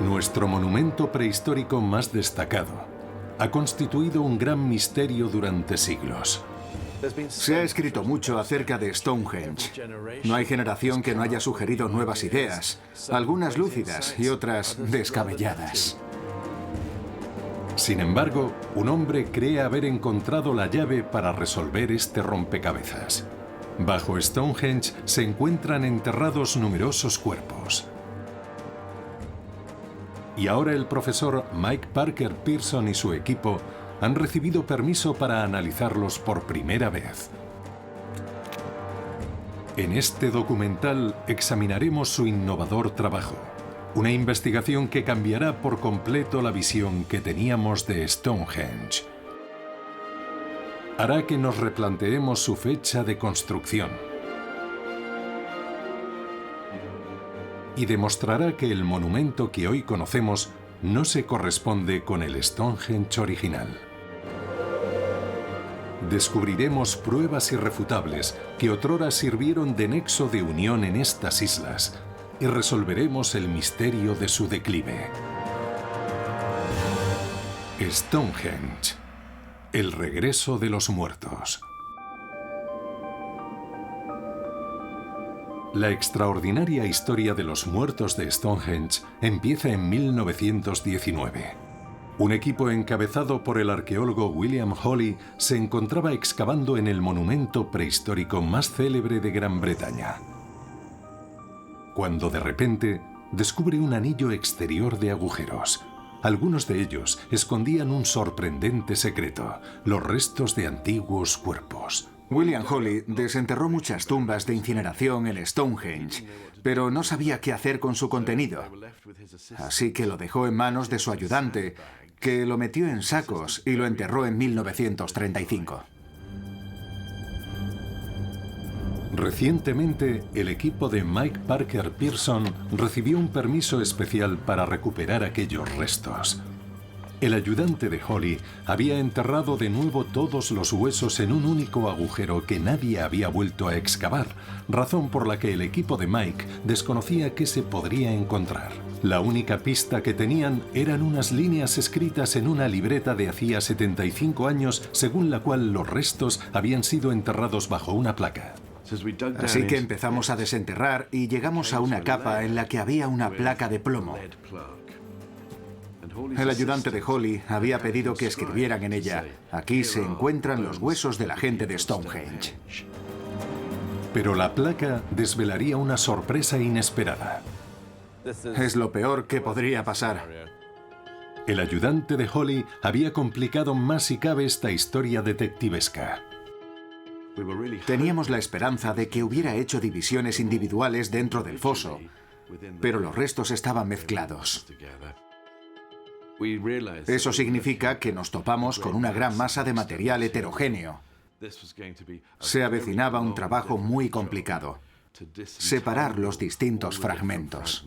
Nuestro monumento prehistórico más destacado ha constituido un gran misterio durante siglos. Se ha escrito mucho acerca de Stonehenge. No hay generación que no haya sugerido nuevas ideas, algunas lúcidas y otras descabelladas. Sin embargo, un hombre cree haber encontrado la llave para resolver este rompecabezas. Bajo Stonehenge se encuentran enterrados numerosos cuerpos. Y ahora el profesor Mike Parker Pearson y su equipo han recibido permiso para analizarlos por primera vez. En este documental examinaremos su innovador trabajo, una investigación que cambiará por completo la visión que teníamos de Stonehenge. Hará que nos replanteemos su fecha de construcción y demostrará que el monumento que hoy conocemos no se corresponde con el Stonehenge original. Descubriremos pruebas irrefutables que otrora sirvieron de nexo de unión en estas islas y resolveremos el misterio de su declive. Stonehenge, el regreso de los muertos. La extraordinaria historia de los muertos de Stonehenge empieza en 1919. Un equipo encabezado por el arqueólogo William Hawley se encontraba excavando en el monumento prehistórico más célebre de Gran Bretaña, cuando de repente descubre un anillo exterior de agujeros. Algunos de ellos escondían un sorprendente secreto: los restos de antiguos cuerpos. William Hawley desenterró muchas tumbas de incineración en Stonehenge, pero no sabía qué hacer con su contenido. Así que lo dejó en manos de su ayudante, que lo metió en sacos y lo enterró en 1935. Recientemente, el equipo de Mike Parker Pearson recibió un permiso especial para recuperar aquellos restos. El ayudante de Hawley había enterrado de nuevo todos los huesos en un único agujero que nadie había vuelto a excavar, razón por la que el equipo de Mike desconocía qué se podría encontrar. La única pista que tenían eran unas líneas escritas en una libreta de hacía 75 años, según la cual los restos habían sido enterrados bajo una placa. Así que empezamos a desenterrar y llegamos a una capa en la que había una placa de plomo. El ayudante de Hawley había pedido que escribieran en ella: aquí se encuentran los huesos de la gente de Stonehenge. Pero la placa desvelaría una sorpresa inesperada. Es lo peor que podría pasar. El ayudante de Hawley había complicado más si cabe esta historia detectivesca. Teníamos la esperanza de que hubiera hecho divisiones individuales dentro del foso, pero los restos estaban mezclados. Eso significa que nos topamos con una gran masa de material heterogéneo. Se avecinaba un trabajo muy complicado: separar los distintos fragmentos.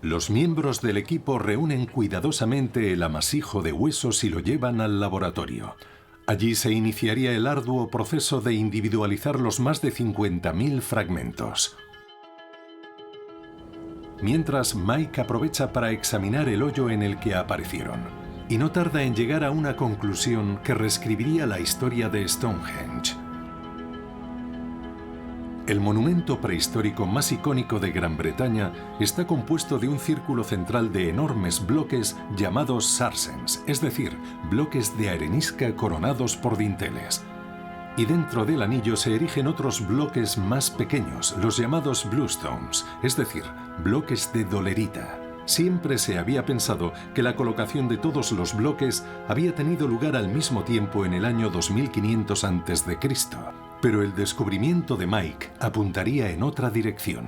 Los miembros del equipo reúnen cuidadosamente el amasijo de huesos y lo llevan al laboratorio. Allí se iniciaría el arduo proceso de individualizar los más de 50.000 fragmentos. Mientras, Mike aprovecha para examinar el hoyo en el que aparecieron, y no tarda en llegar a una conclusión que reescribiría la historia de Stonehenge. El monumento prehistórico más icónico de Gran Bretaña está compuesto de un círculo central de enormes bloques llamados sarsens, es decir, bloques de arenisca coronados por dinteles. Y dentro del anillo se erigen otros bloques más pequeños, los llamados bluestones, es decir, bloques de dolerita. Siempre se había pensado que la colocación de todos los bloques había tenido lugar al mismo tiempo en el año 2500 a.C., pero el descubrimiento de Mike apuntaría en otra dirección.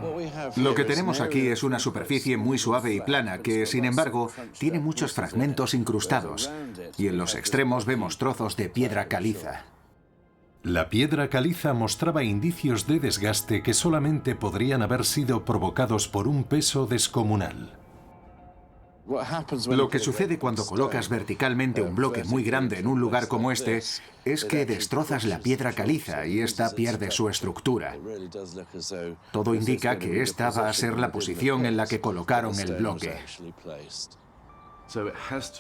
Lo que tenemos aquí es una superficie muy suave y plana que, sin embargo, tiene muchos fragmentos incrustados, y en los extremos vemos trozos de piedra caliza. La piedra caliza mostraba indicios de desgaste que solamente podrían haber sido provocados por un peso descomunal. Lo que sucede cuando colocas verticalmente un bloque muy grande en un lugar como este es que destrozas la piedra caliza y esta pierde su estructura. Todo indica que esta va a ser la posición en la que colocaron el bloque.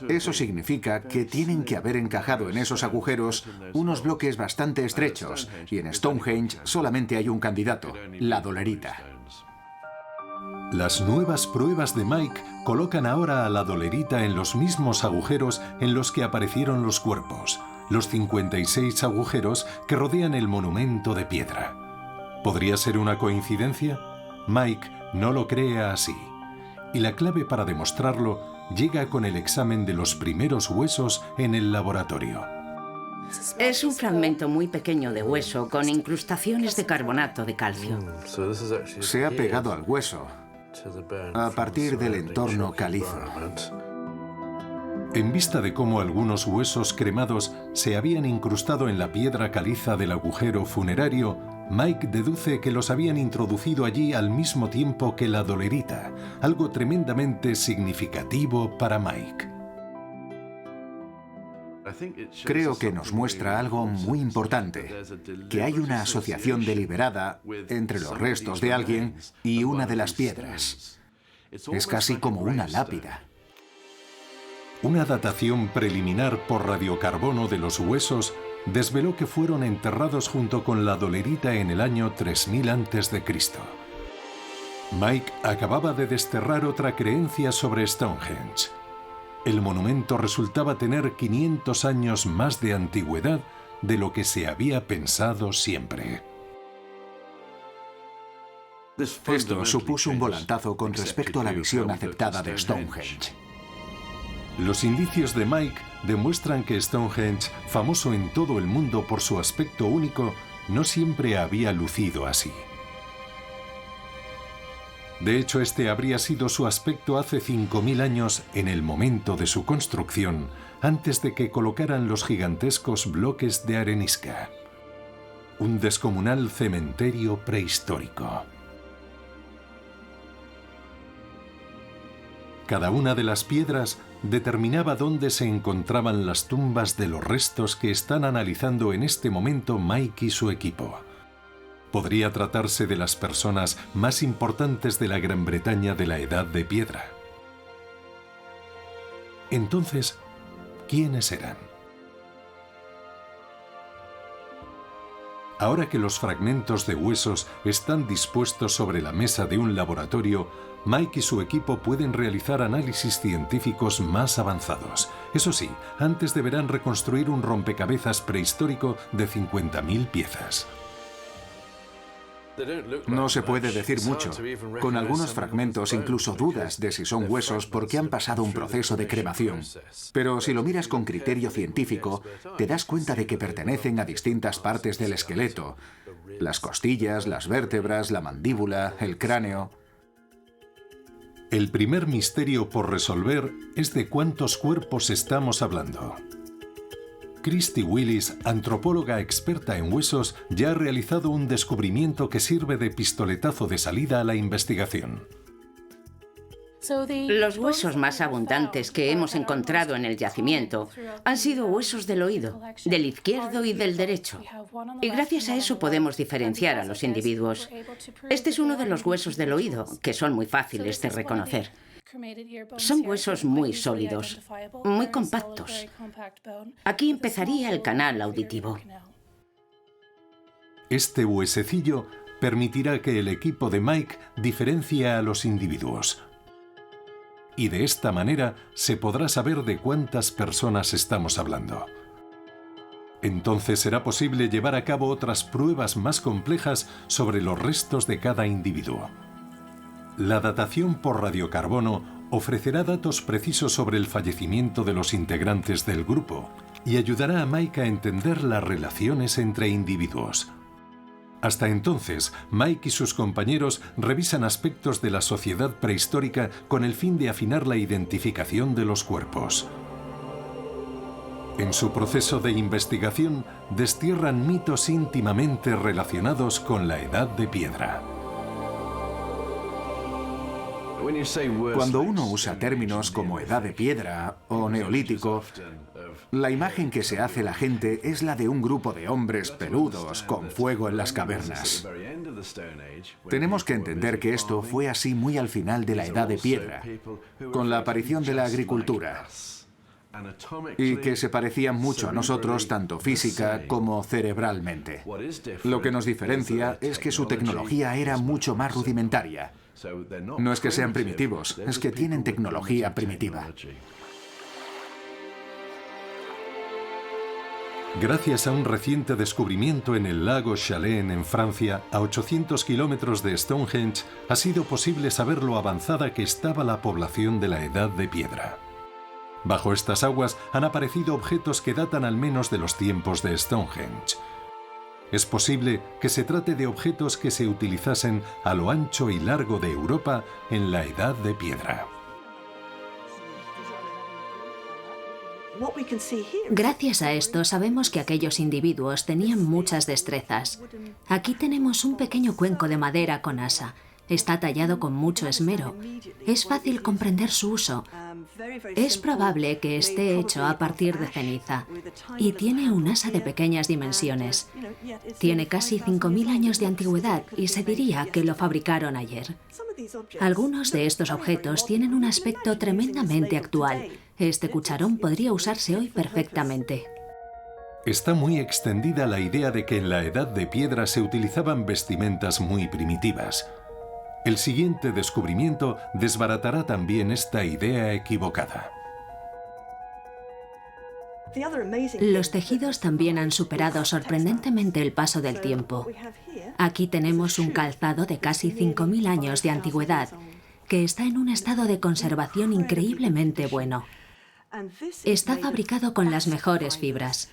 Eso significa que tienen que haber encajado en esos agujeros unos bloques bastante estrechos, y en Stonehenge solamente hay un candidato, la dolerita. Las nuevas pruebas de Mike colocan ahora a la dolerita en los mismos agujeros en los que aparecieron los cuerpos, los 56 agujeros que rodean el monumento de piedra. ¿Podría ser una coincidencia? Mike no lo cree así. Y la clave para demostrarlo llega con el examen de los primeros huesos en el laboratorio. Es un fragmento muy pequeño de hueso con incrustaciones de carbonato de calcio. Se ha pegado al hueso a partir del entorno calizo. En vista de cómo algunos huesos cremados se habían incrustado en la piedra caliza del agujero funerario, Mike deduce que los habían introducido allí al mismo tiempo que la dolerita, algo tremendamente significativo para Mike. Creo que nos muestra algo muy importante, que hay una asociación deliberada entre los restos de alguien y una de las piedras. Es casi como una lápida. Una datación preliminar por radiocarbono de los huesos desveló que fueron enterrados junto con la dolerita en el año 3000 a.C. Mike acababa de desterrar otra creencia sobre Stonehenge. El monumento resultaba tener 500 años más de antigüedad de lo que se había pensado siempre. Esto supuso un volantazo con respecto a la visión aceptada de Stonehenge. Los indicios de Mike demuestran que Stonehenge, famoso en todo el mundo por su aspecto único, no siempre había lucido así. De hecho, este habría sido su aspecto hace 5000 años en el momento de su construcción, antes de que colocaran los gigantescos bloques de arenisca. Un descomunal cementerio prehistórico. Cada una de las piedras determinaba dónde se encontraban las tumbas de los restos que están analizando en este momento Mike y su equipo. Podría tratarse de las personas más importantes de la Gran Bretaña de la Edad de Piedra. Entonces, ¿quiénes eran? Ahora que los fragmentos de huesos están dispuestos sobre la mesa de un laboratorio, Mike y su equipo pueden realizar análisis científicos más avanzados. Eso sí, antes deberán reconstruir un rompecabezas prehistórico de 50.000 piezas. No se puede decir mucho. Con algunos fragmentos incluso dudas de si son huesos porque han pasado un proceso de cremación. Pero si lo miras con criterio científico, te das cuenta de que pertenecen a distintas partes del esqueleto. Las costillas, las vértebras, la mandíbula, el cráneo. El primer misterio por resolver es de cuántos cuerpos estamos hablando. Christy Willis, antropóloga experta en huesos, ya ha realizado un descubrimiento que sirve de pistoletazo de salida a la investigación. Los huesos más abundantes que hemos encontrado en el yacimiento han sido huesos del oído, del izquierdo y del derecho. Y gracias a eso podemos diferenciar a los individuos. Este es uno de los huesos del oído, que son muy fáciles de reconocer. Son huesos muy sólidos, muy compactos. Aquí empezaría el canal auditivo. Este huesecillo permitirá que el equipo de Mike diferencie a los individuos. Y de esta manera se podrá saber de cuántas personas estamos hablando. Entonces será posible llevar a cabo otras pruebas más complejas sobre los restos de cada individuo. La datación por radiocarbono ofrecerá datos precisos sobre el fallecimiento de los integrantes del grupo y ayudará a Mike a entender las relaciones entre individuos. Hasta entonces, Mike y sus compañeros revisan aspectos de la sociedad prehistórica con el fin de afinar la identificación de los cuerpos. En su proceso de investigación, destierran mitos íntimamente relacionados con la Edad de Piedra. Cuando uno usa términos como edad de piedra o neolítico, la imagen que se hace la gente es la de un grupo de hombres peludos con fuego en las cavernas. Tenemos que entender que esto fue así muy al final de la edad de piedra, con la aparición de la agricultura, y que se parecían mucho a nosotros tanto física como cerebralmente. Lo que nos diferencia es que su tecnología era mucho más rudimentaria. No es que sean primitivos, es que tienen tecnología primitiva. Gracias a un reciente descubrimiento en el lago Chalem en Francia, a 800 kilómetros de Stonehenge, ha sido posible saber lo avanzada que estaba la población de la Edad de Piedra. Bajo estas aguas han aparecido objetos que datan al menos de los tiempos de Stonehenge. Es posible que se trate de objetos que se utilizasen a lo ancho y largo de Europa en la Edad de Piedra. Gracias a esto sabemos que aquellos individuos tenían muchas destrezas. Aquí tenemos un pequeño cuenco de madera con asa. Está tallado con mucho esmero. Es fácil comprender su uso. Es probable que esté hecho a partir de ceniza y tiene un asa de pequeñas dimensiones. Tiene casi 5.000 años de antigüedad y se diría que lo fabricaron ayer. Algunos de estos objetos tienen un aspecto tremendamente actual. Este cucharón podría usarse hoy perfectamente. Está muy extendida la idea de que en la Edad de Piedra se utilizaban vestimentas muy primitivas. El siguiente descubrimiento desbaratará también esta idea equivocada. Los tejidos también han superado sorprendentemente el paso del tiempo. Aquí tenemos un calzado de casi 5.000 años de antigüedad, que está en un estado de conservación increíblemente bueno. Está fabricado con las mejores fibras.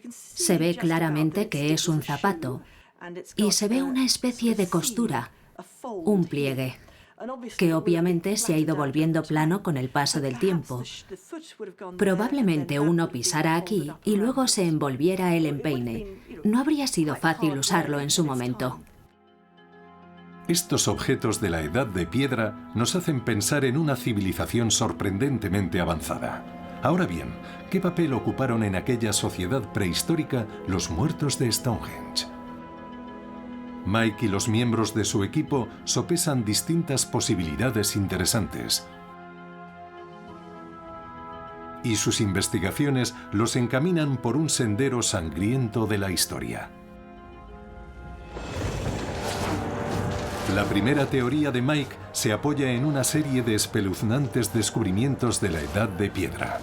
Se ve claramente que es un zapato y se ve una especie de costura, un pliegue, que obviamente se ha ido volviendo plano con el paso del tiempo. Probablemente uno pisara aquí y luego se envolviera el empeine. No habría sido fácil usarlo en su momento. Estos objetos de la Edad de Piedra nos hacen pensar en una civilización sorprendentemente avanzada. Ahora bien, ¿qué papel ocuparon en aquella sociedad prehistórica los muertos de Stonehenge? Mike y los miembros de su equipo sopesan distintas posibilidades interesantes. Y sus investigaciones los encaminan por un sendero sangriento de la historia. La primera teoría de Mike se apoya en una serie de espeluznantes descubrimientos de la Edad de Piedra.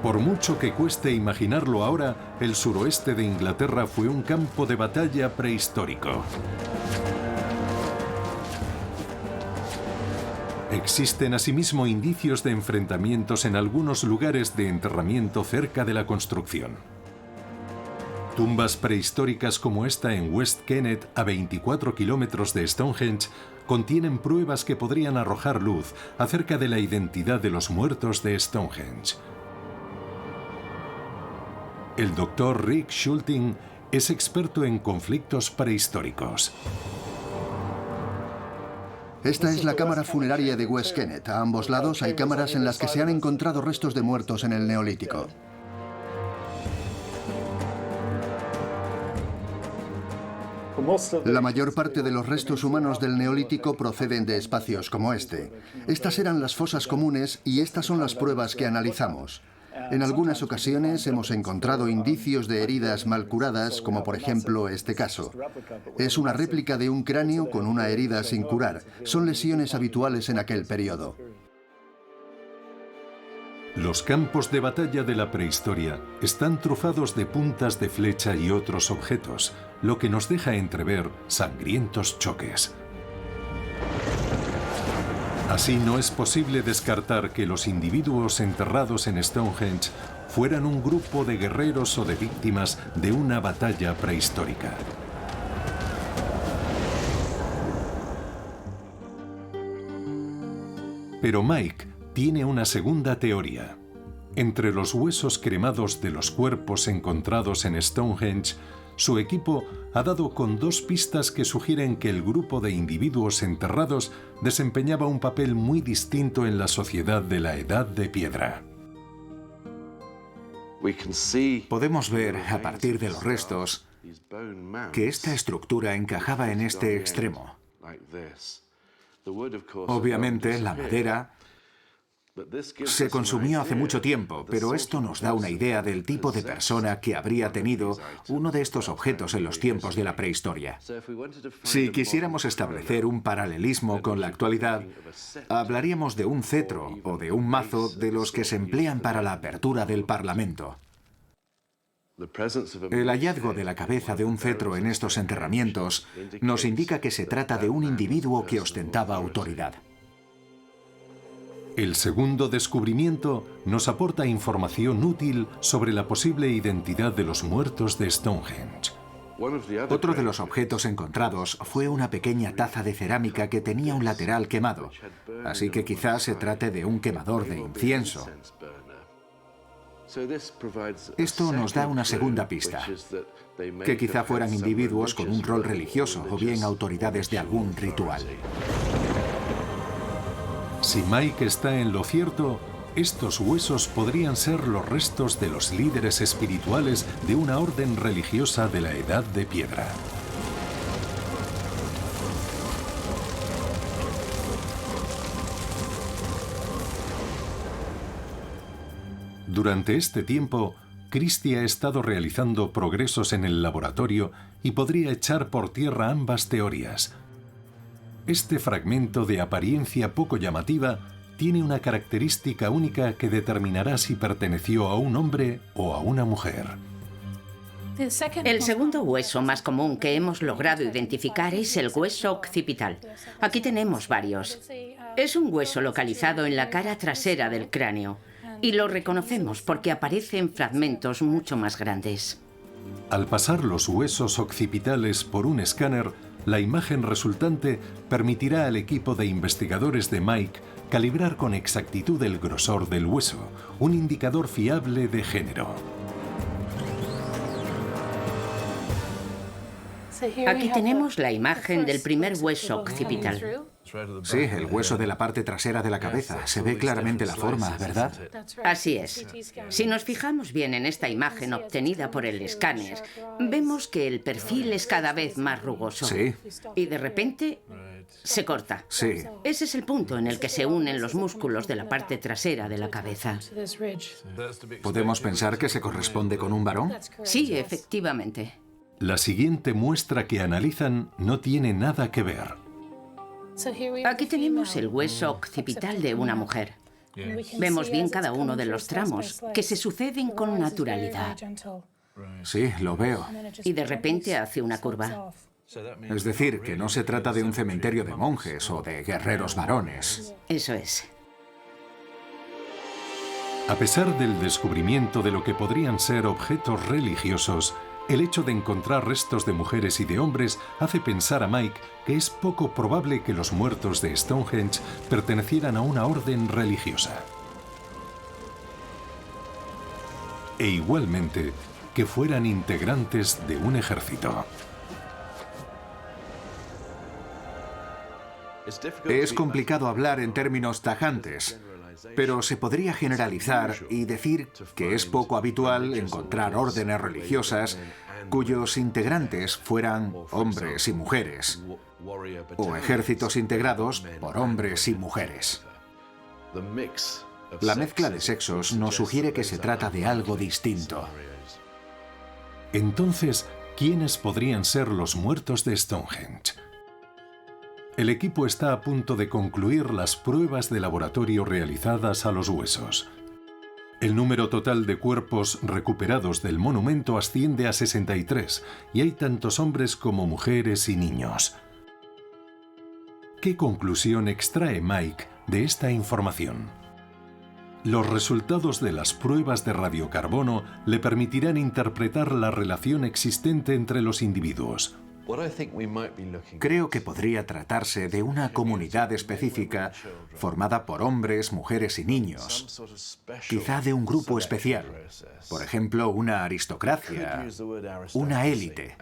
Por mucho que cueste imaginarlo ahora, el suroeste de Inglaterra fue un campo de batalla prehistórico. Existen asimismo indicios de enfrentamientos en algunos lugares de enterramiento cerca de la construcción. Tumbas prehistóricas como esta en West Kennet, a 24 kilómetros de Stonehenge, contienen pruebas que podrían arrojar luz acerca de la identidad de los muertos de Stonehenge. El Dr. Rick Schulting es experto en conflictos prehistóricos. Esta es la cámara funeraria de West Kennet. A ambos lados hay cámaras en las que se han encontrado restos de muertos en el Neolítico. La mayor parte de los restos humanos del Neolítico proceden de espacios como este. Estas eran las fosas comunes y estas son las pruebas que analizamos. En algunas ocasiones hemos encontrado indicios de heridas mal curadas, como por ejemplo este caso. Es una réplica de un cráneo con una herida sin curar. Son lesiones habituales en aquel periodo. Los campos de batalla de la prehistoria están trufados de puntas de flecha y otros objetos, lo que nos deja entrever sangrientos choques. Así no es posible descartar que los individuos enterrados en Stonehenge fueran un grupo de guerreros o de víctimas de una batalla prehistórica. Pero Mike tiene una segunda teoría. Entre los huesos cremados de los cuerpos encontrados en Stonehenge, su equipo ha dado con 2 pistas que sugieren que el grupo de individuos enterrados desempeñaba un papel muy distinto en la sociedad de la Edad de Piedra. Podemos ver, a partir de los restos, que esta estructura encajaba en este extremo. Obviamente, la madera se consumió hace mucho tiempo, pero esto nos da una idea del tipo de persona que habría tenido uno de estos objetos en los tiempos de la prehistoria. Si quisiéramos establecer un paralelismo con la actualidad, hablaríamos de un cetro o de un mazo de los que se emplean para la apertura del Parlamento. El hallazgo de la cabeza de un cetro en estos enterramientos nos indica que se trata de un individuo que ostentaba autoridad. El segundo descubrimiento nos aporta información útil sobre la posible identidad de los muertos de Stonehenge. Otro de los objetos encontrados fue una pequeña taza de cerámica que tenía un lateral quemado, así que quizás se trate de un quemador de incienso. Esto nos da una segunda pista, que quizá fueran individuos con un rol religioso o bien autoridades de algún ritual. Si Mike está en lo cierto, estos huesos podrían ser los restos de los líderes espirituales de una orden religiosa de la Edad de Piedra. Durante este tiempo, Christie ha estado realizando progresos en el laboratorio y podría echar por tierra ambas teorías. Este fragmento de apariencia poco llamativa tiene una característica única que determinará si perteneció a un hombre o a una mujer. El segundo hueso más común que hemos logrado identificar es el hueso occipital. Aquí tenemos varios. Es un hueso localizado en la cara trasera del cráneo y lo reconocemos porque aparecen fragmentos mucho más grandes. Al pasar los huesos occipitales por un escáner, la imagen resultante permitirá al equipo de investigadores de Mike calibrar con exactitud el grosor del hueso, un indicador fiable de género. Aquí tenemos la imagen del primer hueso occipital. Sí, el hueso de la parte trasera de la cabeza. Se ve claramente la forma, ¿verdad? Así es. Si nos fijamos bien en esta imagen obtenida por el escáner, vemos que el perfil es cada vez más rugoso. Sí. Y de repente se corta. Sí. Ese es el punto en el que se unen los músculos de la parte trasera de la cabeza. ¿Podemos pensar que se corresponde con un varón? Sí, efectivamente. La siguiente muestra que analizan no tiene nada que ver. Aquí tenemos el hueso occipital de una mujer. Vemos bien cada uno de los tramos, que se suceden con naturalidad. Sí, lo veo. Y de repente hace una curva. Es decir, que no se trata de un cementerio de monjes o de guerreros varones. Eso es. A pesar del descubrimiento de lo que podrían ser objetos religiosos, el hecho de encontrar restos de mujeres y de hombres hace pensar a Mike que es poco probable que los muertos de Stonehenge pertenecieran a una orden religiosa. E igualmente, que fueran integrantes de un ejército. Es complicado hablar en términos tajantes, pero se podría generalizar y decir que es poco habitual encontrar órdenes religiosas cuyos integrantes fueran hombres y mujeres, o ejércitos integrados por hombres y mujeres. La mezcla de sexos nos sugiere que se trata de algo distinto. Entonces, ¿quiénes podrían ser los muertos de Stonehenge? El equipo está a punto de concluir las pruebas de laboratorio realizadas a los huesos. El número total de cuerpos recuperados del monumento asciende a 63 y hay tantos hombres como mujeres y niños. ¿Qué conclusión extrae Mike de esta información? Los resultados de las pruebas de radiocarbono le permitirán interpretar la relación existente entre los individuos. Creo que podría tratarse de una comunidad específica formada por hombres, mujeres y niños, quizá de un grupo especial, por ejemplo, una aristocracia, una élite.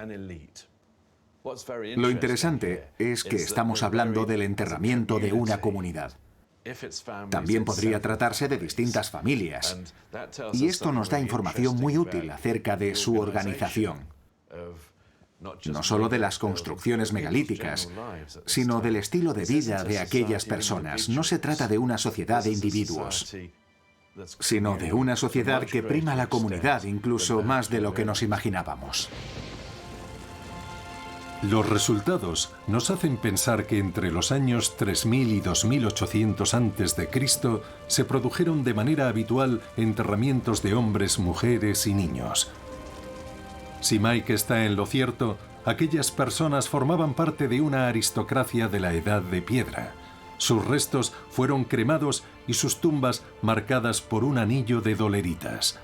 Lo interesante es que estamos hablando del enterramiento de una comunidad. También podría tratarse de distintas familias, y esto nos da información muy útil acerca de su organización. No solo de las construcciones megalíticas, sino del estilo de vida de aquellas personas. No se trata de una sociedad de individuos, sino de una sociedad que prima la comunidad incluso más de lo que nos imaginábamos. Los resultados nos hacen pensar que entre los años 3000 y 2800 a.C. se produjeron de manera habitual enterramientos de hombres, mujeres y niños. Si Mike está en lo cierto, aquellas personas formaban parte de una aristocracia de la Edad de Piedra. Sus restos fueron cremados y sus tumbas marcadas por un anillo de doleritas.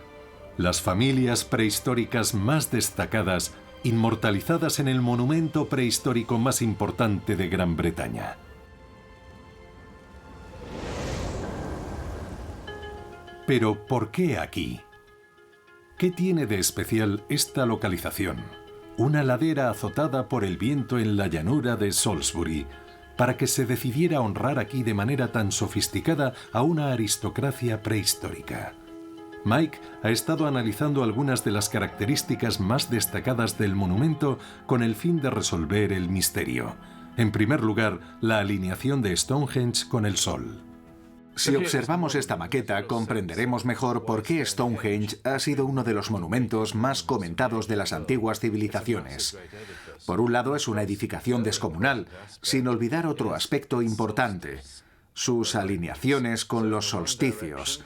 Las familias prehistóricas más destacadas, inmortalizadas en el monumento prehistórico más importante de Gran Bretaña. Pero, ¿por qué aquí? ¿Qué tiene de especial esta localización? Una ladera azotada por el viento en la llanura de Salisbury, para que se decidiera honrar aquí de manera tan sofisticada a una aristocracia prehistórica. Mike ha estado analizando algunas de las características más destacadas del monumento con el fin de resolver el misterio. En primer lugar, la alineación de Stonehenge con el Sol. Si observamos esta maqueta, comprenderemos mejor por qué Stonehenge ha sido uno de los monumentos más comentados de las antiguas civilizaciones. Por un lado, es una edificación descomunal, sin olvidar otro aspecto importante: sus alineaciones con los solsticios.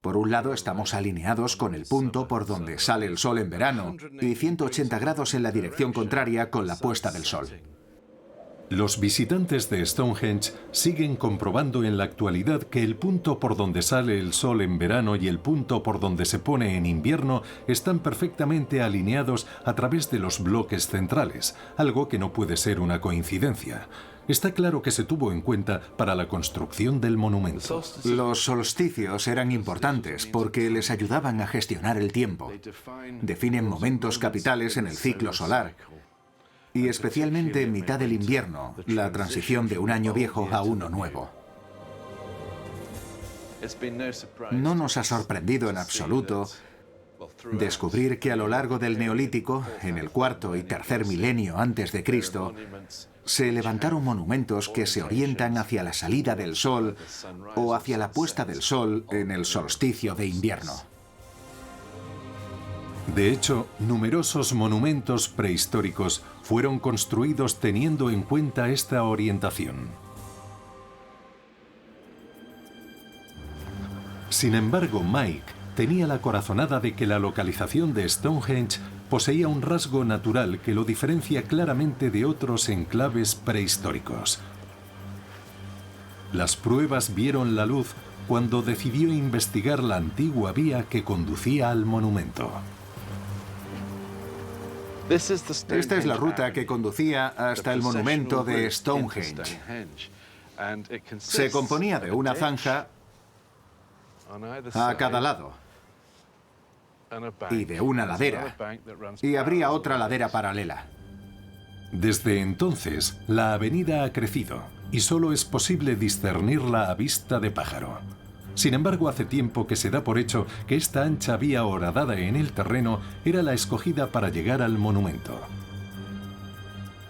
Por un lado, estamos alineados con el punto por donde sale el sol en verano y 180 grados en la dirección contraria con la puesta del sol. Los visitantes de Stonehenge siguen comprobando en la actualidad que el punto por donde sale el sol en verano y el punto por donde se pone en invierno están perfectamente alineados a través de los bloques centrales, algo que no puede ser una coincidencia. Está claro que se tuvo en cuenta para la construcción del monumento. Los solsticios eran importantes porque les ayudaban a gestionar el tiempo. Definen momentos capitales en el ciclo solar. Y especialmente en mitad del invierno, la transición de un año viejo a uno nuevo. No nos ha sorprendido en absoluto descubrir que a lo largo del Neolítico, en el cuarto y tercer milenio antes de Cristo, se levantaron monumentos que se orientan hacia la salida del sol o hacia la puesta del sol en el solsticio de invierno. De hecho, numerosos monumentos prehistóricos fueron construidos teniendo en cuenta esta orientación. Sin embargo, Mike tenía la corazonada de que la localización de Stonehenge poseía un rasgo natural que lo diferencia claramente de otros enclaves prehistóricos. Las pruebas vieron la luz cuando decidió investigar la antigua vía que conducía al monumento. Esta es la ruta que conducía hasta el monumento de Stonehenge. Se componía de una zanja a cada lado y de una ladera, y habría otra ladera paralela. Desde entonces, la avenida ha crecido y solo es posible discernirla a vista de pájaro. Sin embargo, hace tiempo que se da por hecho que esta ancha vía horadada en el terreno era la escogida para llegar al monumento.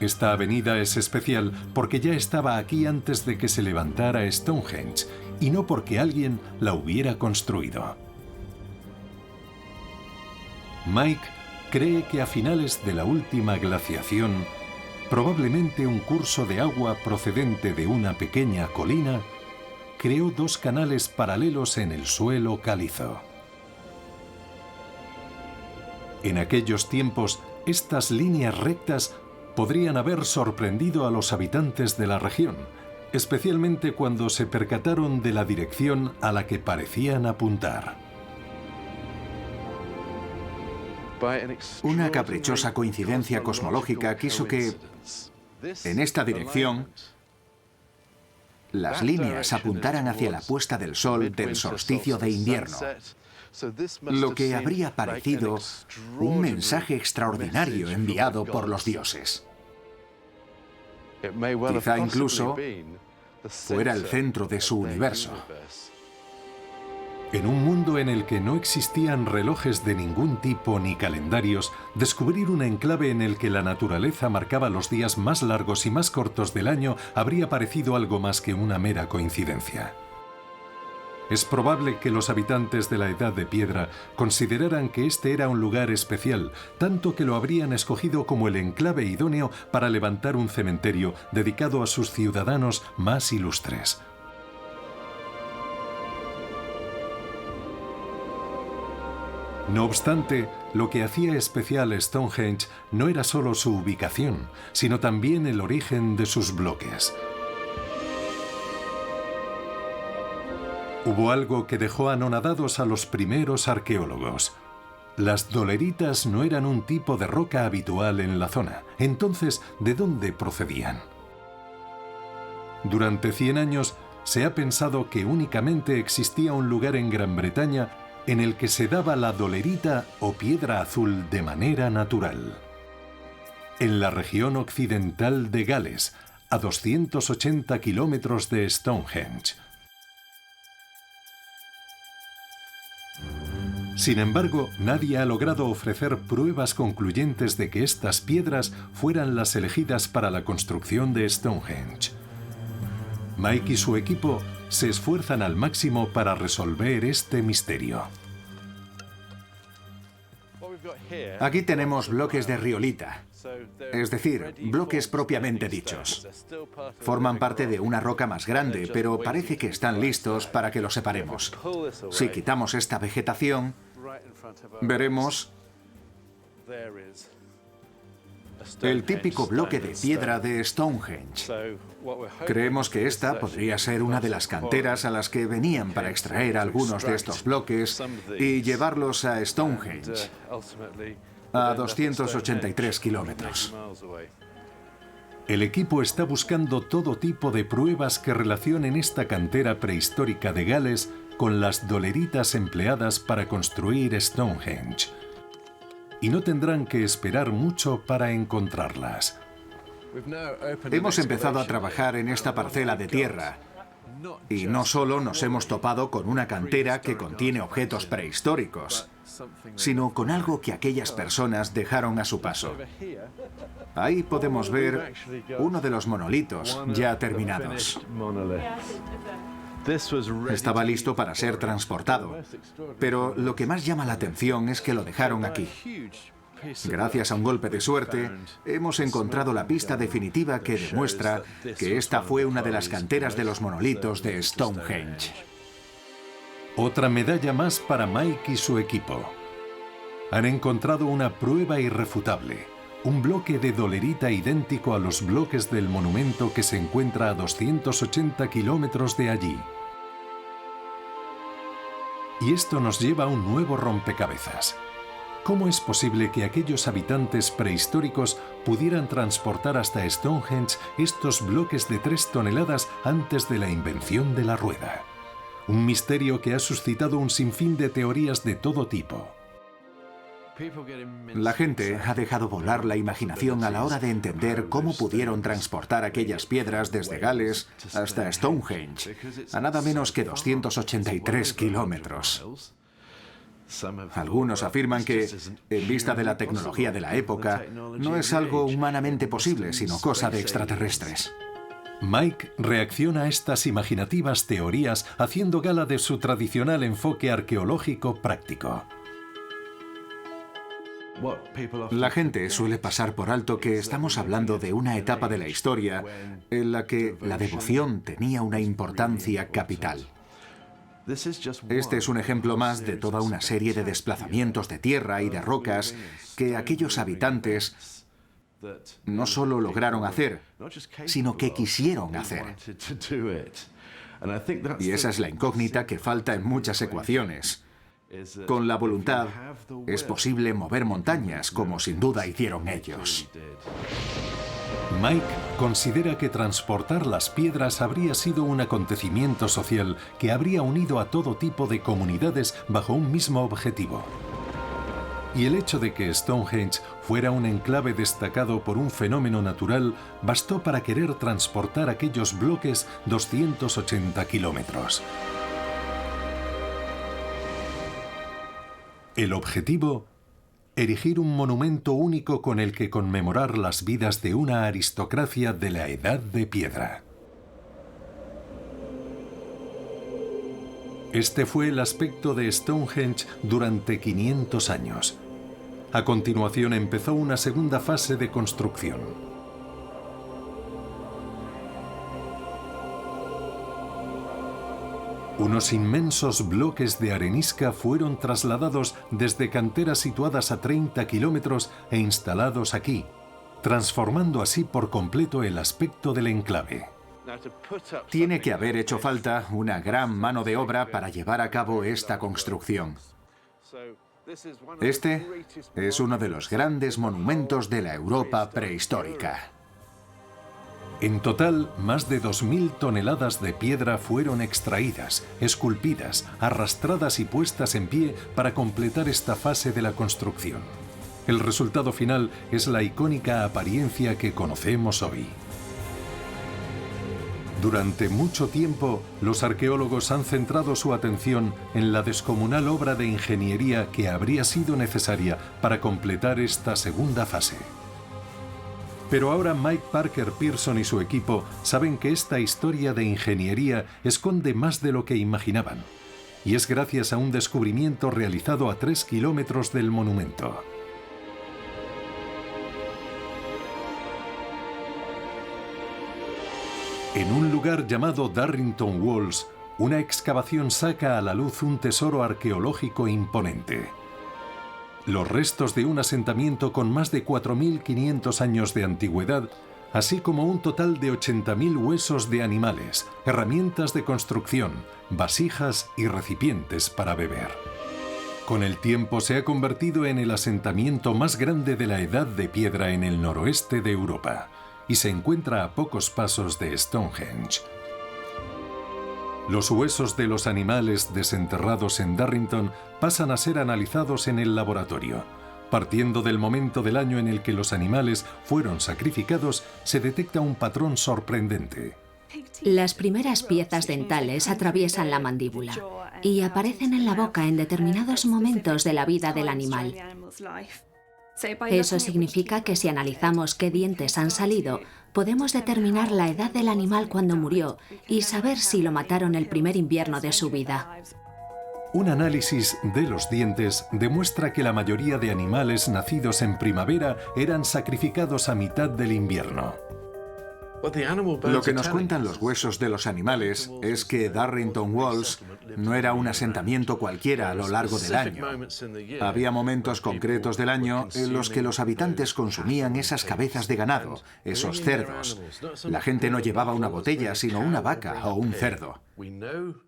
Esta avenida es especial porque ya estaba aquí antes de que se levantara Stonehenge y no porque alguien la hubiera construido. Mike cree que a finales de la última glaciación, probablemente un curso de agua procedente de una pequeña colina creó dos canales paralelos en el suelo calizo. En aquellos tiempos, estas líneas rectas podrían haber sorprendido a los habitantes de la región, especialmente cuando se percataron de la dirección a la que parecían apuntar. Una caprichosa coincidencia cosmológica quiso que, en esta dirección, las líneas apuntaran hacia la puesta del sol del solsticio de invierno, lo que habría parecido un mensaje extraordinario enviado por los dioses. Quizá incluso fuera el centro de su universo. En un mundo en el que no existían relojes de ningún tipo ni calendarios, descubrir un enclave en el que la naturaleza marcaba los días más largos y más cortos del año habría parecido algo más que una mera coincidencia. Es probable que los habitantes de la Edad de Piedra consideraran que este era un lugar especial, tanto que lo habrían escogido como el enclave idóneo para levantar un cementerio dedicado a sus ciudadanos más ilustres. No obstante, lo que hacía especial a Stonehenge no era solo su ubicación, sino también el origen de sus bloques. Hubo algo que dejó anonadados a los primeros arqueólogos. Las doleritas no eran un tipo de roca habitual en la zona. Entonces, ¿de dónde procedían? Durante 100 años se ha pensado que únicamente existía un lugar en Gran Bretaña en el que se daba la dolerita o piedra azul de manera natural. En la región occidental de Gales, a 280 kilómetros de Stonehenge. Sin embargo, nadie ha logrado ofrecer pruebas concluyentes de que estas piedras fueran las elegidas para la construcción de Stonehenge. Mike y su equipo se esfuerzan al máximo para resolver este misterio. Aquí tenemos bloques de riolita, es decir, bloques propiamente dichos. Forman parte de una roca más grande, pero parece que están listos para que los separemos. Si quitamos esta vegetación, veremos el típico bloque de piedra de Stonehenge. Creemos que esta podría ser una de las canteras a las que venían para extraer algunos de estos bloques y llevarlos a Stonehenge, a 283 kilómetros. El equipo está buscando todo tipo de pruebas que relacionen esta cantera prehistórica de Gales con las doleritas empleadas para construir Stonehenge. Y no tendrán que esperar mucho para encontrarlas. Hemos empezado a trabajar en esta parcela de tierra y no solo nos hemos topado con una cantera que contiene objetos prehistóricos, sino con algo que aquellas personas dejaron a su paso. Ahí podemos ver uno de los monolitos ya terminados. Estaba listo para ser transportado, pero lo que más llama la atención es que lo dejaron aquí. Gracias a un golpe de suerte, hemos encontrado la pista definitiva que demuestra que esta fue una de las canteras de los monolitos de Stonehenge. Otra medalla más para Mike y su equipo. Han encontrado una prueba irrefutable, un bloque de dolerita idéntico a los bloques del monumento que se encuentra a 280 kilómetros de allí. Y esto nos lleva a un nuevo rompecabezas. ¿Cómo es posible que aquellos habitantes prehistóricos pudieran transportar hasta Stonehenge estos bloques de 3 toneladas antes de la invención de la rueda? Un misterio que ha suscitado un sinfín de teorías de todo tipo. La gente ha dejado volar la imaginación a la hora de entender cómo pudieron transportar aquellas piedras desde Gales hasta Stonehenge, a nada menos que 283 kilómetros. Algunos afirman que, en vista de la tecnología de la época, no es algo humanamente posible, sino cosa de extraterrestres. Mike reacciona a estas imaginativas teorías haciendo gala de su tradicional enfoque arqueológico práctico. La gente suele pasar por alto que estamos hablando de una etapa de la historia en la que la devoción tenía una importancia capital. Este es un ejemplo más de toda una serie de desplazamientos de tierra y de rocas que aquellos habitantes no solo lograron hacer, sino que quisieron hacer. Y esa es la incógnita que falta en muchas ecuaciones. Con la voluntad es posible mover montañas, como sin duda hicieron ellos. Mike considera que transportar las piedras habría sido un acontecimiento social que habría unido a todo tipo de comunidades bajo un mismo objetivo. Y el hecho de que Stonehenge fuera un enclave destacado por un fenómeno natural bastó para querer transportar aquellos bloques 280 kilómetros. El objetivo: erigir un monumento único con el que conmemorar las vidas de una aristocracia de la Edad de Piedra. Este fue el aspecto de Stonehenge durante 500 años. A continuación empezó una segunda fase de construcción. Unos inmensos bloques de arenisca fueron trasladados desde canteras situadas a 30 kilómetros e instalados aquí, transformando así por completo el aspecto del enclave. Tiene que haber hecho falta una gran mano de obra para llevar a cabo esta construcción. Este es uno de los grandes monumentos de la Europa prehistórica. En total, más de 2.000 toneladas de piedra fueron extraídas, esculpidas, arrastradas y puestas en pie para completar esta fase de la construcción. El resultado final es la icónica apariencia que conocemos hoy. Durante mucho tiempo, los arqueólogos han centrado su atención en la descomunal obra de ingeniería que habría sido necesaria para completar esta segunda fase. Pero ahora Mike Parker Pearson y su equipo saben que esta historia de ingeniería esconde más de lo que imaginaban, y es gracias a un descubrimiento realizado a 3 kilómetros del monumento. En un lugar llamado Darrington Walls, una excavación saca a la luz un tesoro arqueológico imponente. Los restos de un asentamiento con más de 4.500 años de antigüedad, así como un total de 80.000 huesos de animales, herramientas de construcción, vasijas y recipientes para beber. Con el tiempo se ha convertido en el asentamiento más grande de la Edad de Piedra en el noroeste de Europa y se encuentra a pocos pasos de Stonehenge. Los huesos de los animales desenterrados en Darrington pasan a ser analizados en el laboratorio. Partiendo del momento del año en el que los animales fueron sacrificados, se detecta un patrón sorprendente. Las primeras piezas dentales atraviesan la mandíbula y aparecen en la boca en determinados momentos de la vida del animal. Eso significa que si analizamos qué dientes han salido, podemos determinar la edad del animal cuando murió y saber si lo mataron el primer invierno de su vida. Un análisis de los dientes demuestra que la mayoría de animales nacidos en primavera eran sacrificados a mitad del invierno. Lo que nos cuentan los huesos de los animales es que Darrington Walls no era un asentamiento cualquiera a lo largo del año. Había momentos concretos del año en los que los habitantes consumían esas cabezas de ganado, esos cerdos. La gente no llevaba una botella, sino una vaca o un cerdo.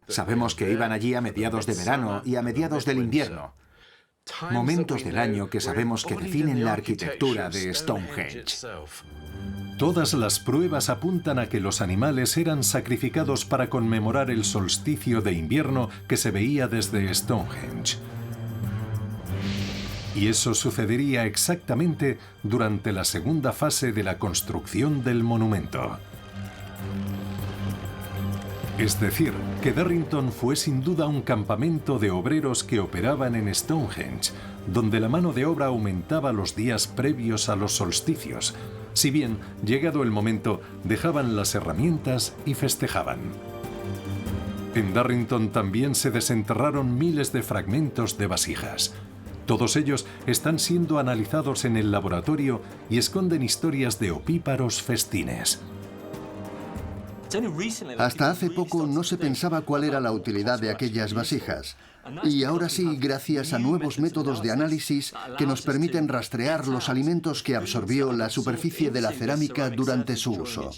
Sabemos que iban allí a mediados de verano y a mediados del invierno. Momentos del año que sabemos que definen la arquitectura de Stonehenge. Todas las pruebas apuntan a que los animales eran sacrificados para conmemorar el solsticio de invierno que se veía desde Stonehenge. Y eso sucedería exactamente durante la segunda fase de la construcción del monumento. Es decir, que Darrington fue sin duda un campamento de obreros que operaban en Stonehenge, donde la mano de obra aumentaba los días previos a los solsticios. Si bien, llegado el momento, dejaban las herramientas y festejaban. En Darrington también se desenterraron miles de fragmentos de vasijas. Todos ellos están siendo analizados en el laboratorio y esconden historias de opíparos festines. Hasta hace poco no se pensaba cuál era la utilidad de aquellas vasijas. Y ahora sí, gracias a nuevos métodos de análisis que nos permiten rastrear los alimentos que absorbió la superficie de la cerámica durante su uso.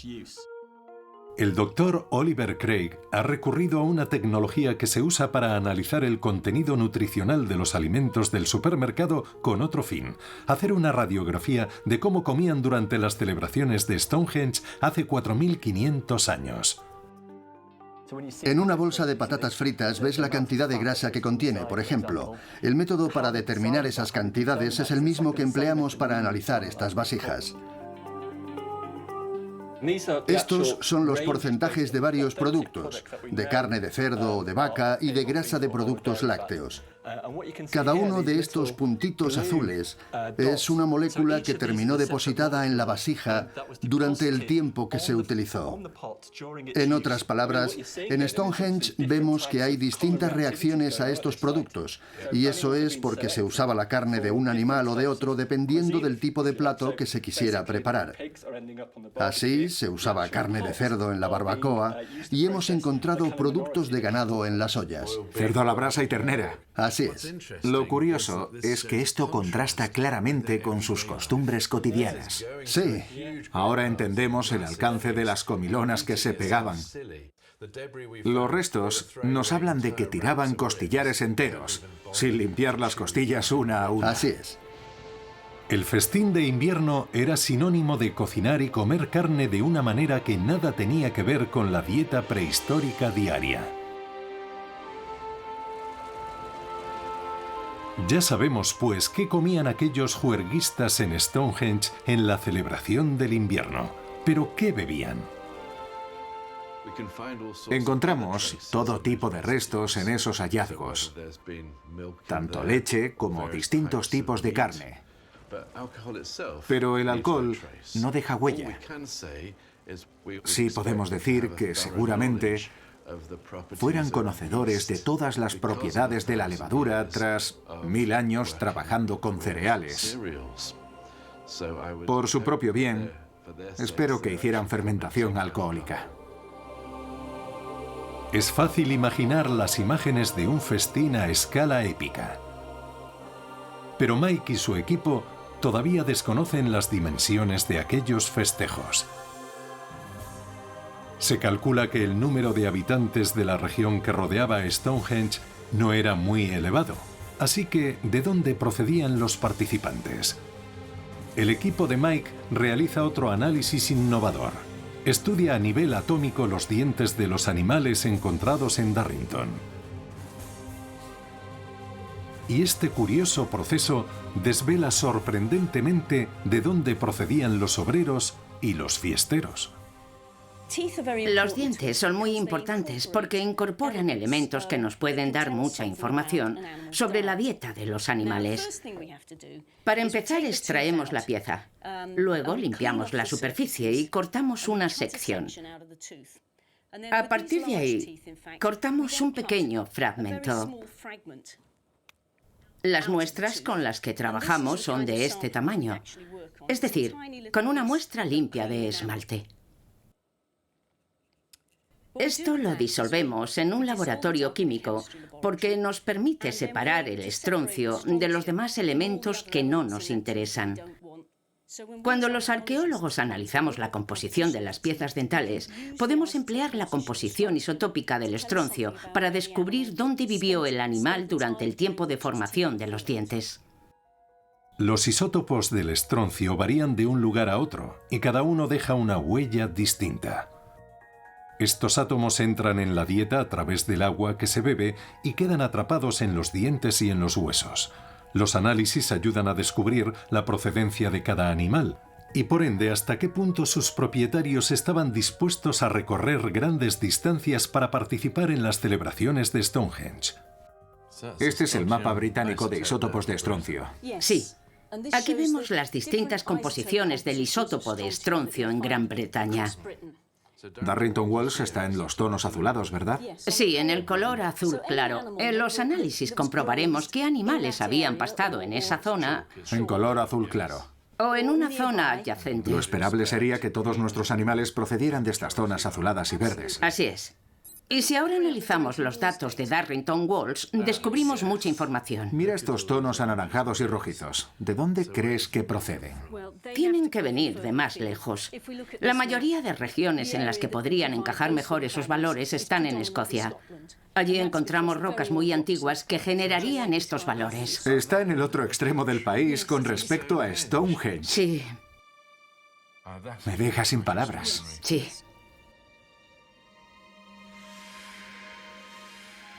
El doctor Oliver Craig ha recurrido a una tecnología que se usa para analizar el contenido nutricional de los alimentos del supermercado con otro fin: hacer una radiografía de cómo comían durante las celebraciones de Stonehenge hace 4.500 años. En una bolsa de patatas fritas ves la cantidad de grasa que contiene, por ejemplo. El método para determinar esas cantidades es el mismo que empleamos para analizar estas vasijas. Estos son los porcentajes de varios productos, de carne de cerdo o de vaca y de grasa de productos lácteos. Cada uno de estos puntitos azules es una molécula que terminó depositada en la vasija durante el tiempo que se utilizó. En otras palabras, en Stonehenge vemos que hay distintas reacciones a estos productos, y eso es porque se usaba la carne de un animal o de otro dependiendo del tipo de plato que se quisiera preparar. Así, se usaba carne de cerdo en la barbacoa y hemos encontrado productos de ganado en las ollas. Cerdo a la brasa y ternera. Así es. Lo curioso es que esto contrasta claramente con sus costumbres cotidianas. Sí. Ahora entendemos el alcance de las comilonas que se pegaban. Los restos nos hablan de que tiraban costillares enteros, sin limpiar las costillas una a una. Así es. El festín de invierno era sinónimo de cocinar y comer carne de una manera que nada tenía que ver con la dieta prehistórica diaria. Ya sabemos, pues, qué comían aquellos juerguistas en Stonehenge en la celebración del invierno. Pero, ¿qué bebían? Encontramos todo tipo de restos en esos hallazgos, tanto leche como distintos tipos de carne. Pero el alcohol no deja huella. Sí podemos decir que seguramente fueran conocedores de todas las propiedades de la levadura tras 1000 años trabajando con cereales. Por su propio bien, espero que hicieran fermentación alcohólica. Es fácil imaginar las imágenes de un festín a escala épica. Pero Mike y su equipo todavía desconocen las dimensiones de aquellos festejos. Se calcula que el número de habitantes de la región que rodeaba Stonehenge no era muy elevado. Así que, ¿de dónde procedían los participantes? El equipo de Mike realiza otro análisis innovador. Estudia a nivel atómico los dientes de los animales encontrados en Darrington. Y este curioso proceso desvela sorprendentemente de dónde procedían los obreros y los fiesteros. Los dientes son muy importantes porque incorporan elementos que nos pueden dar mucha información sobre la dieta de los animales. Para empezar, extraemos la pieza. Luego limpiamos la superficie y cortamos una sección. A partir de ahí, cortamos un pequeño fragmento. Las muestras con las que trabajamos son de este tamaño, es decir, con una muestra limpia de esmalte. Esto lo disolvemos en un laboratorio químico porque nos permite separar el estroncio de los demás elementos que no nos interesan. Cuando los arqueólogos analizamos la composición de las piezas dentales, podemos emplear la composición isotópica del estroncio para descubrir dónde vivió el animal durante el tiempo de formación de los dientes. Los isótopos del estroncio varían de un lugar a otro y cada uno deja una huella distinta. Estos átomos entran en la dieta a través del agua que se bebe y quedan atrapados en los dientes y en los huesos. Los análisis ayudan a descubrir la procedencia de cada animal y, por ende, hasta qué punto sus propietarios estaban dispuestos a recorrer grandes distancias para participar en las celebraciones de Stonehenge. Este es el mapa británico de isótopos de estroncio. Sí. Aquí vemos las distintas composiciones del isótopo de estroncio en Gran Bretaña. Darrington Wells está en los tonos azulados, ¿verdad? Sí, en el color azul claro. En los análisis comprobaremos qué animales habían pastado en esa zona. En color azul claro. O en una zona adyacente. Lo esperable sería que todos nuestros animales procedieran de estas zonas azuladas y verdes. Así es. Y si ahora analizamos los datos de Darrington Walls, descubrimos mucha información. Mira estos tonos anaranjados y rojizos. ¿De dónde crees que proceden? Tienen que venir de más lejos. La mayoría de regiones en las que podrían encajar mejor esos valores están en Escocia. Allí encontramos rocas muy antiguas que generarían estos valores. Está en el otro extremo del país con respecto a Stonehenge. Sí, Me deja sin palabras. sí.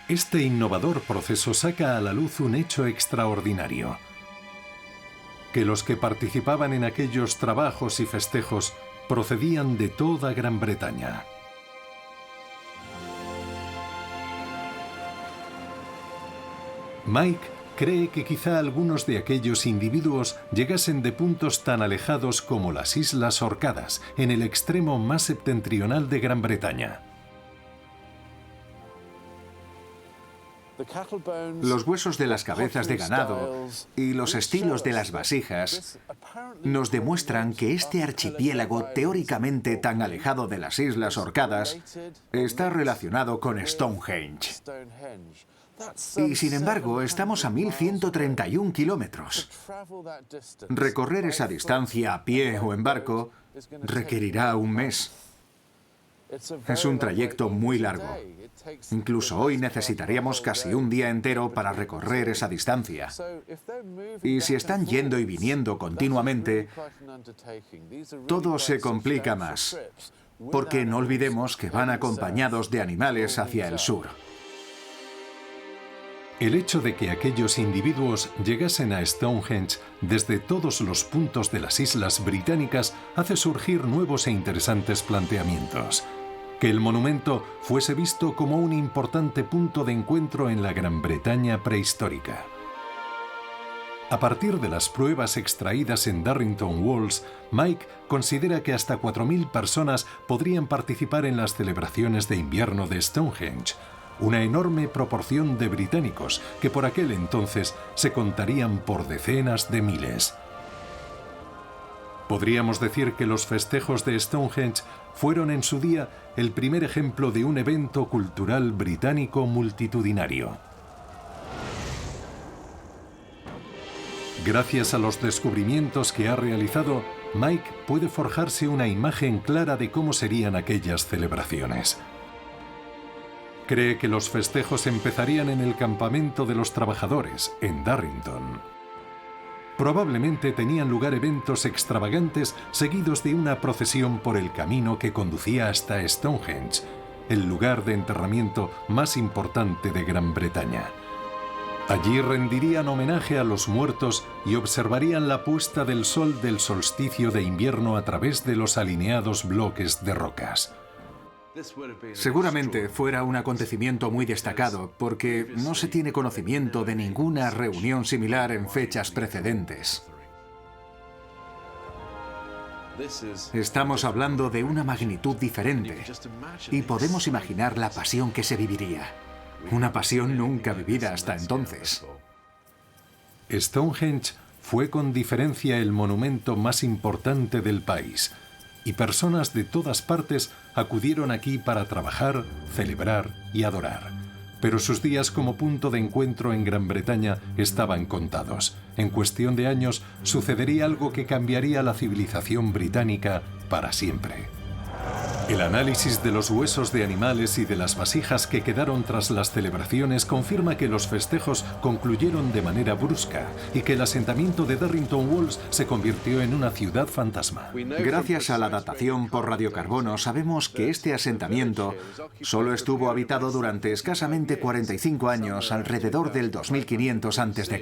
Este innovador proceso saca a la luz un hecho extraordinario: que los que participaban en aquellos trabajos y festejos procedían de toda Gran Bretaña. Mike cree que quizá algunos de aquellos individuos llegasen de puntos tan alejados como las Islas Orcadas, en el extremo más septentrional de Gran Bretaña. Los huesos de las cabezas de ganado y los estilos de las vasijas nos demuestran que este archipiélago teóricamente tan alejado de las Islas Orcadas está relacionado con Stonehenge. Y sin embargo, estamos a 1.131 kilómetros. Recorrer esa distancia a pie o en barco requerirá un mes. Es un trayecto muy largo. Incluso hoy necesitaríamos casi un día entero para recorrer esa distancia. Y si están yendo y viniendo continuamente, todo se complica más, porque no olvidemos que van acompañados de animales hacia el sur. El hecho de que aquellos individuos llegasen a Stonehenge desde todos los puntos de las islas británicas hace surgir nuevos e interesantes planteamientos. Que el monumento fuese visto como un importante punto de encuentro en la Gran Bretaña prehistórica. A partir de las pruebas extraídas en Darrington Walls, Mike considera que hasta 4.000 personas podrían participar en las celebraciones de invierno de Stonehenge, una enorme proporción de británicos que por aquel entonces se contarían por decenas de miles. Podríamos decir que los festejos de Stonehenge fueron en su día el primer ejemplo de un evento cultural británico multitudinario. Gracias a los descubrimientos que ha realizado, Mike puede forjarse una imagen clara de cómo serían aquellas celebraciones. Cree que los festejos empezarían en el campamento de los trabajadores, en Darrington. Probablemente tenían lugar eventos extravagantes seguidos de una procesión por el camino que conducía hasta Stonehenge, el lugar de enterramiento más importante de Gran Bretaña. Allí rendirían homenaje a los muertos y observarían la puesta del sol del solsticio de invierno a través de los alineados bloques de rocas. Seguramente fuera un acontecimiento muy destacado, porque no se tiene conocimiento de ninguna reunión similar en fechas precedentes. Estamos hablando de una magnitud diferente, y podemos imaginar la pasión que se viviría. Una pasión nunca vivida hasta entonces. Stonehenge fue con diferencia el monumento más importante del país, y personas de todas partes acudieron aquí para trabajar, celebrar y adorar. Pero sus días como punto de encuentro en Gran Bretaña estaban contados. En cuestión de años sucedería algo que cambiaría la civilización británica para siempre. El análisis de los huesos de animales y de las vasijas que quedaron tras las celebraciones confirma que los festejos concluyeron de manera brusca y que el asentamiento de Darrington Walls se convirtió en una ciudad fantasma. Gracias a la datación por radiocarbono sabemos que este asentamiento solo estuvo habitado durante escasamente 45 años, alrededor del 2500 a.C.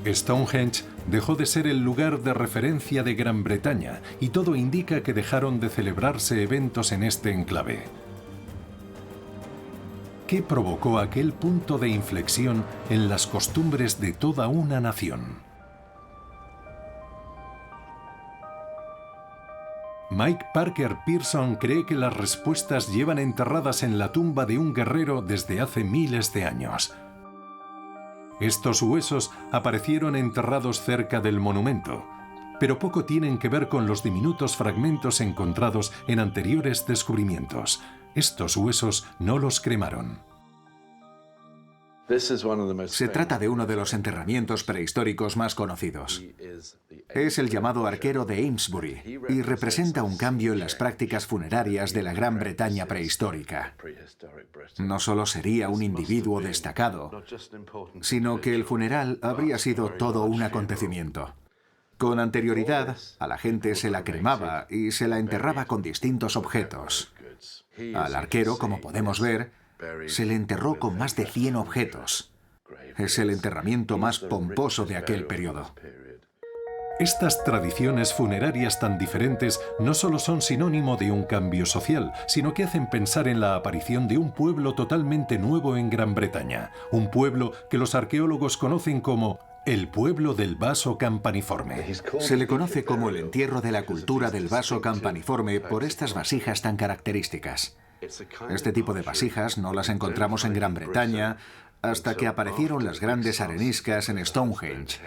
Stonehenge dejó de ser el lugar de referencia de Gran Bretaña y todo indica que dejaron de celebrarse eventos en este enclave. ¿Qué provocó aquel punto de inflexión en las costumbres de toda una nación? Mike Parker Pearson cree que las respuestas llevan enterradas en la tumba de un guerrero desde hace miles de años. Estos huesos aparecieron enterrados cerca del monumento, pero poco tienen que ver con los diminutos fragmentos encontrados en anteriores descubrimientos. Estos huesos no los cremaron. Se trata de uno de los enterramientos prehistóricos más conocidos. Es el llamado arquero de Amesbury y representa un cambio en las prácticas funerarias de la Gran Bretaña prehistórica. No solo sería un individuo destacado, sino que el funeral habría sido todo un acontecimiento. Con anterioridad, a la gente se la cremaba y se la enterraba con distintos objetos. Al arquero, como podemos ver, se le enterró con más de 100 objetos. Es el enterramiento más pomposo de aquel periodo. Estas tradiciones funerarias tan diferentes no solo son sinónimo de un cambio social, sino que hacen pensar en la aparición de un pueblo totalmente nuevo en Gran Bretaña, un pueblo que los arqueólogos conocen como el pueblo del vaso campaniforme. Se le conoce como el entierro de la cultura del vaso campaniforme por estas vasijas tan características. Este tipo de vasijas no las encontramos en Gran Bretaña hasta que aparecieron las grandes areniscas en Stonehenge,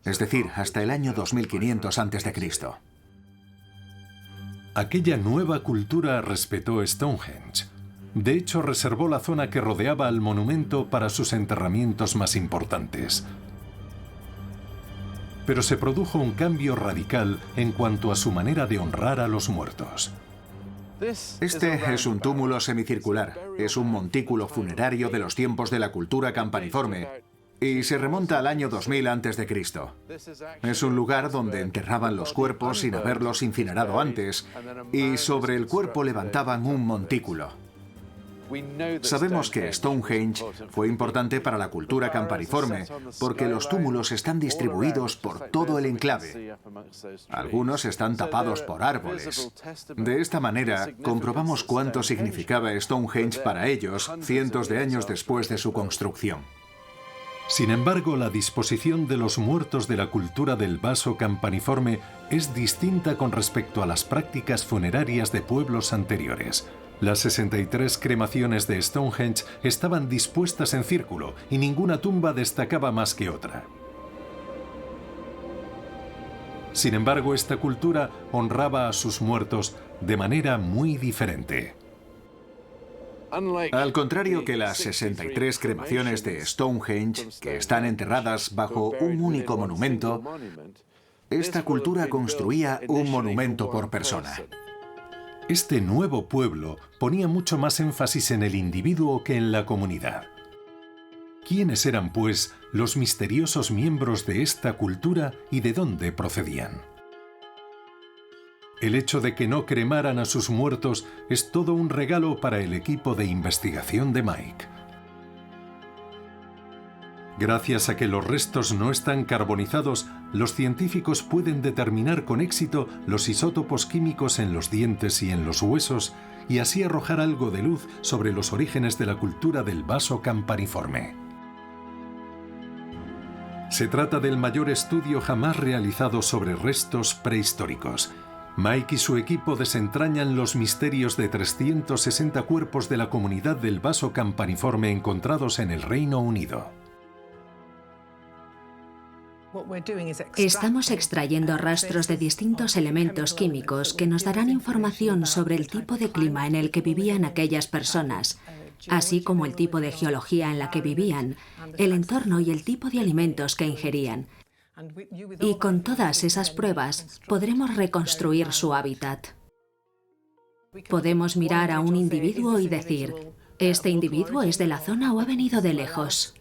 es decir, hasta el año 2500 a.C. Aquella nueva cultura respetó Stonehenge. De hecho, reservó la zona que rodeaba al monumento para sus enterramientos más importantes. Pero se produjo un cambio radical en cuanto a su manera de honrar a los muertos. Este es un túmulo semicircular. Es un montículo funerario de los tiempos de la cultura campaniforme y se remonta al año 2000 a.C. Es un lugar donde enterraban los cuerpos sin haberlos incinerado antes y sobre el cuerpo levantaban un montículo. Sabemos que Stonehenge fue importante para la cultura campaniforme porque los túmulos están distribuidos por todo el enclave. Algunos están tapados por árboles. De esta manera, comprobamos cuánto significaba Stonehenge para ellos cientos de años después de su construcción. Sin embargo, la disposición de los muertos de la cultura del vaso campaniforme es distinta con respecto a las prácticas funerarias de pueblos anteriores. Las 63 cremaciones de Stonehenge estaban dispuestas en círculo y ninguna tumba destacaba más que otra. Sin embargo, esta cultura honraba a sus muertos de manera muy diferente. Al contrario que las 63 cremaciones de Stonehenge, que están enterradas bajo un único monumento, esta cultura construía un monumento por persona. Este nuevo pueblo ponía mucho más énfasis en el individuo que en la comunidad. ¿Quiénes eran, pues, los misteriosos miembros de esta cultura y de dónde procedían? El hecho de que no cremaran a sus muertos es todo un regalo para el equipo de investigación de Mike. Gracias a que los restos no están carbonizados, los científicos pueden determinar con éxito los isótopos químicos en los dientes y en los huesos y así arrojar algo de luz sobre los orígenes de la cultura del vaso campaniforme. Se trata del mayor estudio jamás realizado sobre restos prehistóricos. Mike y su equipo desentrañan los misterios de 360 cuerpos de la comunidad del vaso campaniforme encontrados en el Reino Unido. Estamos extrayendo rastros de distintos elementos químicos que nos darán información sobre el tipo de clima en el que vivían aquellas personas, así como el tipo de geología en la que vivían, el entorno y el tipo de alimentos que ingerían. Y con todas esas pruebas podremos reconstruir su hábitat. Podemos mirar a un individuo y decir, ¿este individuo es de la zona o ha venido de lejos?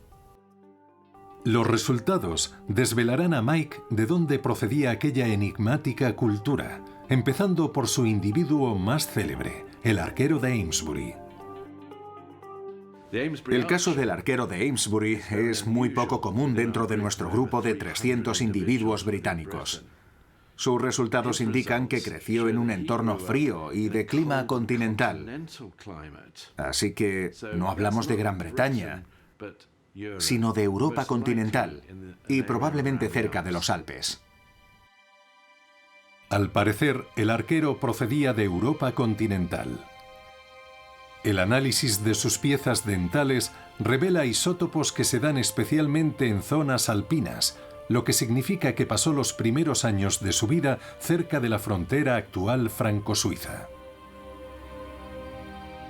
Los resultados desvelarán a Mike de dónde procedía aquella enigmática cultura, empezando por su individuo más célebre, el arquero de Amesbury. El caso del arquero de Amesbury es muy poco común dentro de nuestro grupo de 300 individuos británicos. Sus resultados indican que creció en un entorno frío y de clima continental. Así que no hablamos de Gran Bretaña, sino de Europa continental y probablemente cerca de los Alpes. Al parecer, el arquero procedía de Europa continental. El análisis de sus piezas dentales revela isótopos que se dan especialmente en zonas alpinas, lo que significa que pasó los primeros años de su vida cerca de la frontera actual franco-suiza.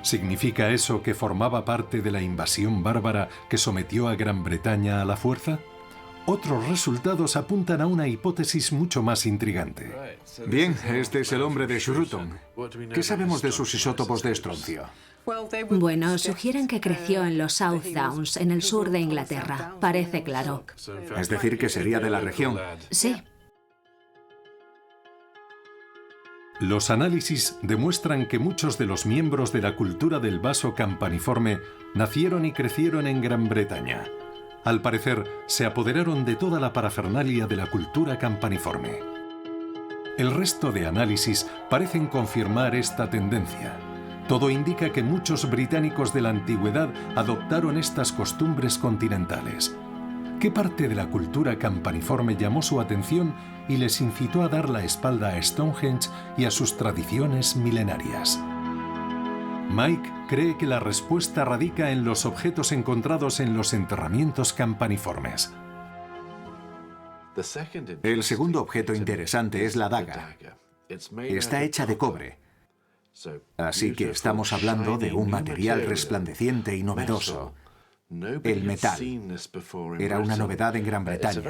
¿Significa eso que formaba parte de la invasión bárbara que sometió a Gran Bretaña a la fuerza? Otros resultados apuntan a una hipótesis mucho más intrigante. Bien, este es el hombre de Shruton. ¿Qué sabemos de sus isótopos de estroncio? Bueno, sugieren que creció en los South Downs, en el sur de Inglaterra. Parece claro. Es decir, que sería de la región. Sí. Los análisis demuestran que muchos de los miembros de la cultura del vaso campaniforme nacieron y crecieron en Gran Bretaña. Al parecer, se apoderaron de toda la parafernalia de la cultura campaniforme. El resto de análisis parecen confirmar esta tendencia. Todo indica que muchos británicos de la antigüedad adoptaron estas costumbres continentales. ¿Qué parte de la cultura campaniforme llamó su atención y les incitó a dar la espalda a Stonehenge y a sus tradiciones milenarias? Mike cree que la respuesta radica en los objetos encontrados en los enterramientos campaniformes. El segundo objeto interesante es la daga. Está hecha de cobre. Así que estamos hablando de un material resplandeciente y novedoso. El metal era una novedad en Gran Bretaña.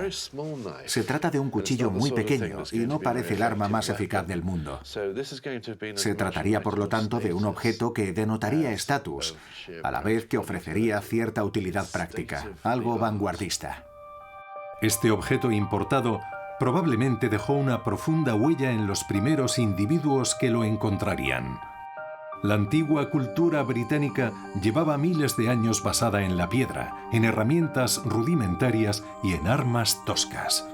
Se trata de un cuchillo muy pequeño y no parece el arma más eficaz del mundo. Se trataría, por lo tanto, de un objeto que denotaría estatus, a la vez que ofrecería cierta utilidad práctica, algo vanguardista. Este objeto importado probablemente dejó una profunda huella en los primeros individuos que lo encontrarían. La antigua cultura británica llevaba miles de años basada en la piedra, en herramientas rudimentarias y en armas toscas.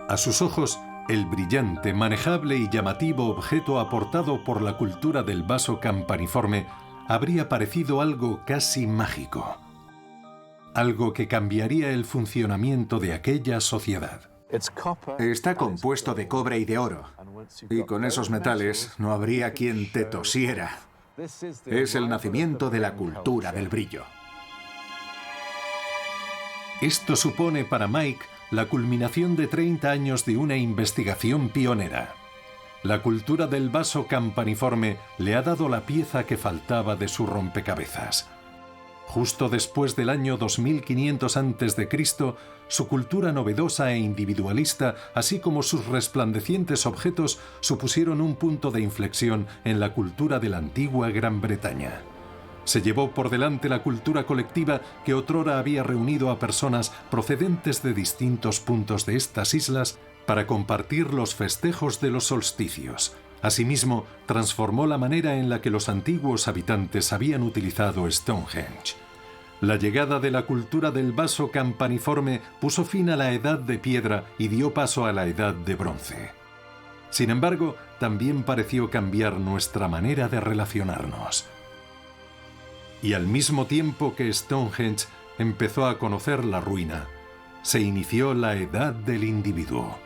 A sus ojos, el brillante, manejable y llamativo objeto aportado por la cultura del vaso campaniforme habría parecido algo casi mágico. Algo que cambiaría el funcionamiento de aquella sociedad. Está compuesto de cobre y de oro. Y con esos metales no habría quien te tosiera. Es el nacimiento de la cultura del brillo. Esto supone para Mike la culminación de 30 años de una investigación pionera. La cultura del vaso campaniforme le ha dado la pieza que faltaba de su rompecabezas. Justo después del año 2500 a.C., su cultura novedosa e individualista, así como sus resplandecientes objetos, supusieron un punto de inflexión en la cultura de la antigua Gran Bretaña. Se llevó por delante la cultura colectiva que otrora había reunido a personas procedentes de distintos puntos de estas islas para compartir los festejos de los solsticios. Asimismo, transformó la manera en la que los antiguos habitantes habían utilizado Stonehenge. La llegada de la cultura del vaso campaniforme puso fin a la edad de piedra y dio paso a la edad de bronce. Sin embargo, también pareció cambiar nuestra manera de relacionarnos. Y al mismo tiempo que Stonehenge empezó a conocer la ruina, se inició la edad del individuo.